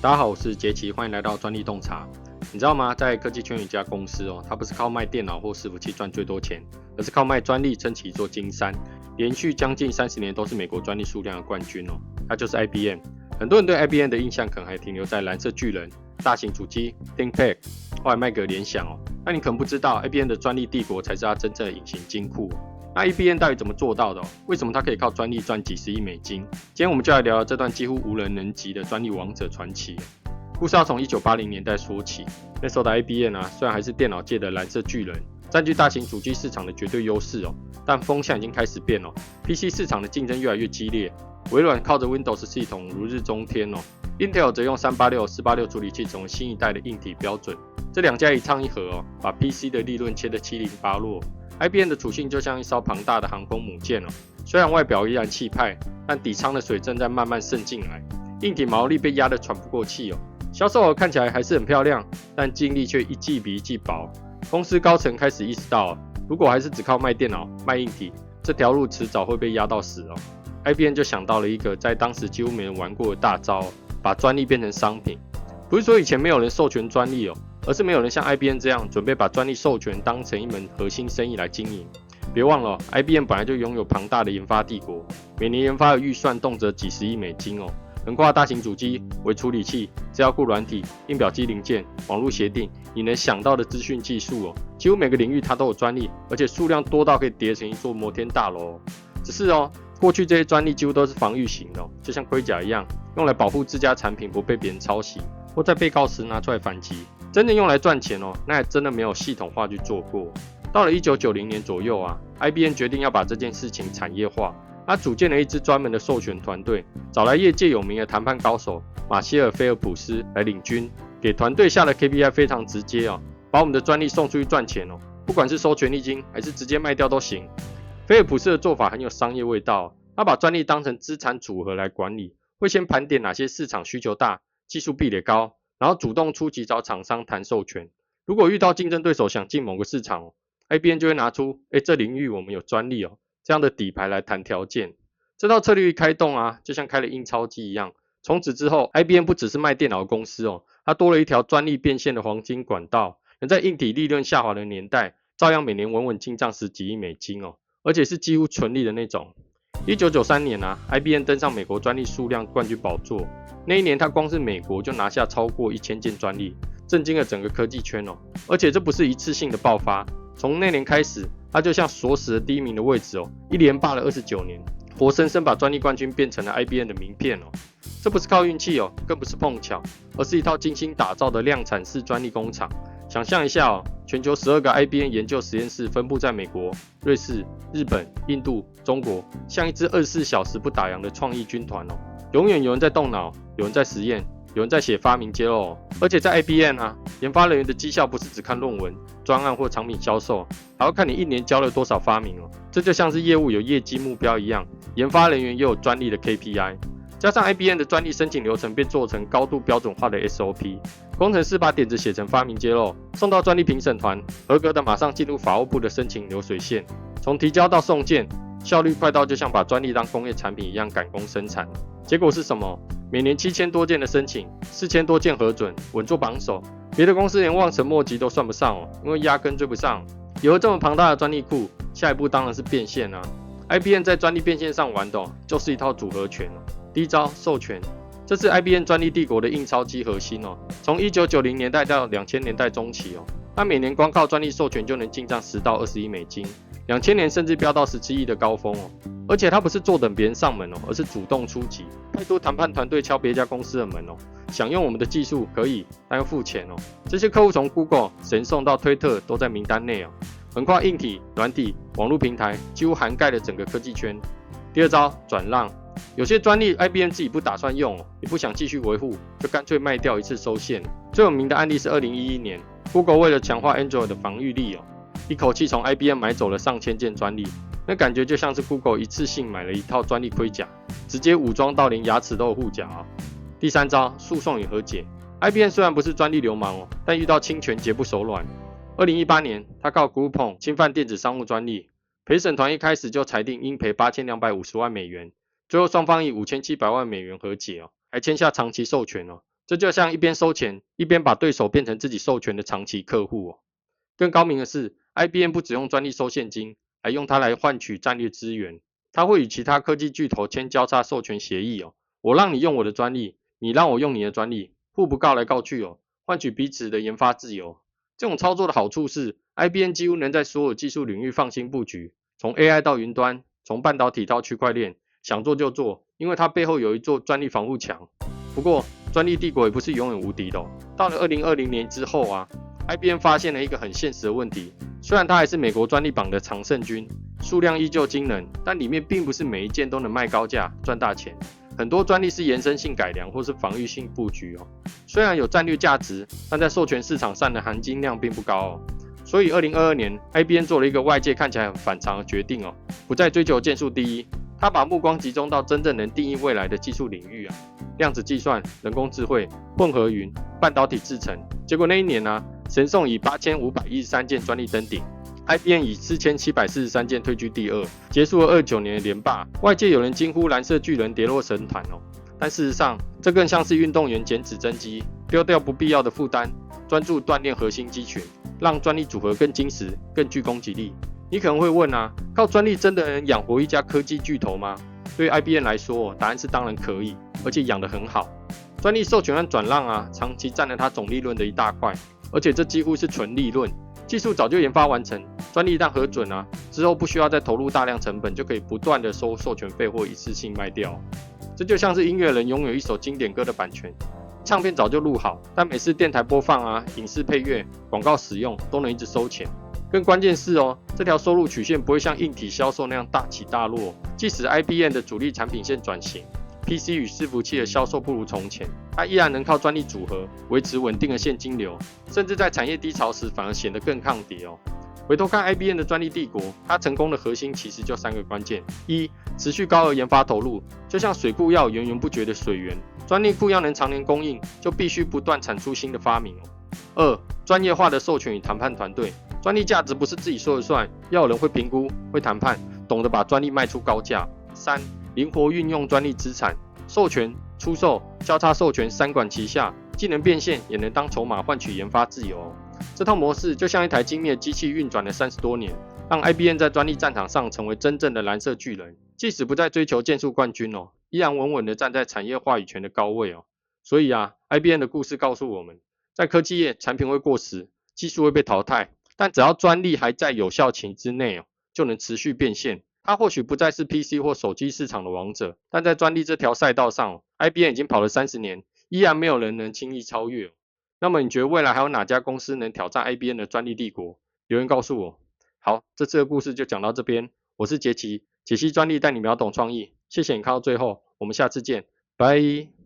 大家好，我是杰奇，欢迎来到专利洞察。你知道吗？在科技圈有一家公司它不是靠卖电脑或伺服器赚最多钱，而是靠卖专利撑起一座金山，连续将近30年都是美国专利数量的冠军它就是 IBM。很多人对 IBM 的印象可能还停留在蓝色巨人、大型主机、ThinkPad， 后来卖给联想那你可能不知道 IBM 的专利帝国才是它真正的隐形金库。那 IBM 到底怎么做到的为什么它可以靠专利赚几十亿美金？今天我们就来聊聊这段几乎无人能及的专利王者传奇。故事要从1980年代说起，那时候的 IBM 虽然还是电脑界的蓝色巨人，占据大型主机市场的绝对优势但风向已经开始变PC 市场的竞争越来越激烈，微软靠着 Windows 系统如日中天Intel 则用386、486处理器成为新一代的硬体标准，这两家一唱一和把 PC 的利润切得七零八落。IBM 的处境就像一艘庞大的航空母舰虽然外表依然气派，但底舱的水正在慢慢渗进来，硬体毛利被压得喘不过气销售额看起来还是很漂亮，但净利却一季比一季薄。公司高层开始意识到如果还是只靠卖电脑、卖硬体，这条路迟早会被压到死IBM 就想到了一个在当时几乎没人玩过的大招把专利变成商品。不是说以前没有人授权专利而是没有人像 IBM 这样准备把专利授权当成一门核心生意来经营。别忘了IBM 本来就拥有庞大的研发帝国，每年研发的预算动辄几十亿美金横跨大型主机、微处理器、资料库软体、印表机零件、网络协定，你能想到的资讯技术几乎每个领域它都有专利，而且数量多到可以叠成一座摩天大楼只是过去这些专利几乎都是防御型的就像盔甲一样，用来保护自家产品不被别人抄袭，或在被告时拿出来反击。真正用来赚钱那还真的没有系统化去做过。到了1990年左右IBM 决定要把这件事情产业化，他组建了一支专门的授权团队，找来业界有名的谈判高手马歇尔·菲尔普斯来领军，给团队下的 KPI 非常直接把我们的专利送出去赚钱不管是收权利金还是直接卖掉都行。菲尔普斯的做法很有商业味道他把专利当成资产组合来管理，会先盘点哪些市场需求大、技术壁垒高，然后主动出击找厂商谈授权。如果遇到竞争对手想进某个市场IBM 就会拿出这领域我们有专利这样的底牌来谈条件。这套策略一开动就像开了印钞机一样，从此之后 IBM 不只是卖电脑的公司它多了一条专利变现的黄金管道，能在硬体利润下滑的年代照样每年稳稳进账10几亿美金而且是几乎纯利的那种。1993年IBM 登上美国专利数量冠军宝座，那一年它光是美国就拿下超过1000件专利，震惊了整个科技圈而且这不是一次性的爆发，从那年开始它就像锁死了第一名的位置一连霸了29年，活生生把专利冠军变成了 IBM 的名片这不是靠运气更不是碰巧，而是一套精心打造的量产式专利工厂。想象一下全球12个 IBM 研究实验室分布在美国、瑞士、日本、印度、中国，像一支24小时不打烊的创意军团永远有人在动脑，有人在实验，有人在写发明揭露而且在 IBM研发人员的绩效不是只看论文、专案或产品销售，还要看你一年交了多少发明这就像是业务有业绩目标一样，研发人员也有专利的 KPI。加上 IBM 的专利申请流程被做成高度标准化的 SOP， 工程师把点子写成发明揭露，送到专利评审团，合格的马上进入法务部的申请流水线，从提交到送件，效率快到就像把专利当工业产品一样赶工生产。结果是什么？每年7000多件的申请，4000多件核准，稳坐榜首。别的公司连望尘莫及都算不上因为压根追不上。有了这么庞大的专利库，下一步当然是变现IBM 在专利变现上玩的就是一套组合拳第一招授权，这是 IBM 专利帝国的印钞机核心从1990年代到2000年代中期它每年光靠专利授权就能进账10到20亿美金，2000年甚至飙到17亿的高峰而且它不是坐等别人上门而是主动出击，派出谈判团队敲别家公司的门想用我们的技术可以，但要付钱这些客户从 Google、神送到推特都在名单内横跨硬体、软体、网络平台，几乎涵盖了整个科技圈。第二招转让，有些专利 IBM 自己不打算用也不想继续维护，就干脆卖掉一次收线。最有名的案例是2011年 Google 为了强化 Android 的防御力一口气从 IBM 买走了上千件专利，那感觉就像是 Google 一次性买了一套专利盔甲，直接武装到连牙齿都有护甲第三招诉讼与和解， IBM 虽然不是专利流氓但遇到侵权绝不手软。2018年他告 Groupon 侵犯电子商务专利，陪审团一开始就裁定应赔8250万美元，最后双方以5700万美元和解还签下长期授权这就像一边收钱，一边把对手变成自己授权的长期客户哦。更高明的是 ，IBM 不只用专利收现金，还用它来换取战略资源。它会与其他科技巨头签交叉授权协议哦，我让你用我的专利，你让我用你的专利，互不告来告去哦，换取彼此的研发自由。这种操作的好处是 ，IBM 几乎能在所有技术领域放心布局，从 AI 到云端，从半导体到区块链，想做就做，因为它背后有一座专利防护墙。不过，专利帝国也不是永远无敌的哦。到了2020年之后啊，IBM 发现了一个很现实的问题，虽然它还是美国专利榜的常胜军，数量依旧惊人，但里面并不是每一件都能卖高价赚大钱。很多专利是延伸性改良或是防御性布局哦，虽然有战略价值，但在授权市场上的含金量并不高哦。所以2022年 ，IBM 做了一个外界看起来很反常的决定哦，不再追求件数第一，它把目光集中到真正能定义未来的技术领域啊，量子计算、人工智慧、混合云、半导体制程。结果那一年啊，神送以8513件专利登顶。IBM 以4743件退居第二，结束了29年的连霸。外界有人惊呼蓝色巨人跌落神坛哦，但事实上，这更像是运动员减脂增肌，丢掉不必要的负担，专注锻炼核心肌群，让专利组合更精实、更具攻击力。你可能会问啊，靠专利真的能养活一家科技巨头吗？对于 IBM 来说，答案是当然可以，而且养得很好。专利授权和转让啊，长期占了它总利润的一大块，而且这几乎是纯利润。技术早就研发完成，专利一旦核准啊，之后不需要再投入大量成本，就可以不断的收授权费或一次性卖掉。这就像是音乐人拥有一首经典歌的版权，唱片早就录好，但每次电台播放啊、影视配乐、广告使用都能一直收钱。更关键是哦，这条收入曲线不会像硬体销售那样大起大落。即使 IBM 的主力产品线转型， PC 与伺服器的销售不如从前，它依然能靠专利组合维持稳定的现金流，甚至在产业低潮时反而显得更抗跌哦。回头看 IBM 的专利帝国，它成功的核心其实就3个关键：一、持续高额研发投入，就像水库要有源源不绝的水源，专利库要能常年供应，就必须不断产出新的发明哦。二、专业化的授权与谈判团队，专利价值不是自己说了算，要有人会评估、会谈判，懂得把专利卖出高价。三、灵活运用专利资产，授权、出售、交叉授权三管齐下，既能变现，也能当筹码换取研发自由哦。这套模式就像一台精密的机器运转了30多年，让 IBM 在专利战场上成为真正的蓝色巨人。即使不再追求件数冠军哦，依然稳稳的站在产业话语权的高位哦。所以啊 ，IBM 的故事告诉我们，在科技业，产品会过时，技术会被淘汰，但只要专利还在有效期之内哦，就能持续变现。它或许不再是 PC 或手机市场的王者，但在专利这条赛道上，IBM 已经跑了30年，依然没有人能轻易超越。那么你觉得未来还有哪家公司能挑战 IBM 的专利帝国？留言告诉我。好，这次的故事就讲到这边，我是杰奇，解析专利带你秒懂创意。谢谢你看到最后，我们下次见，拜。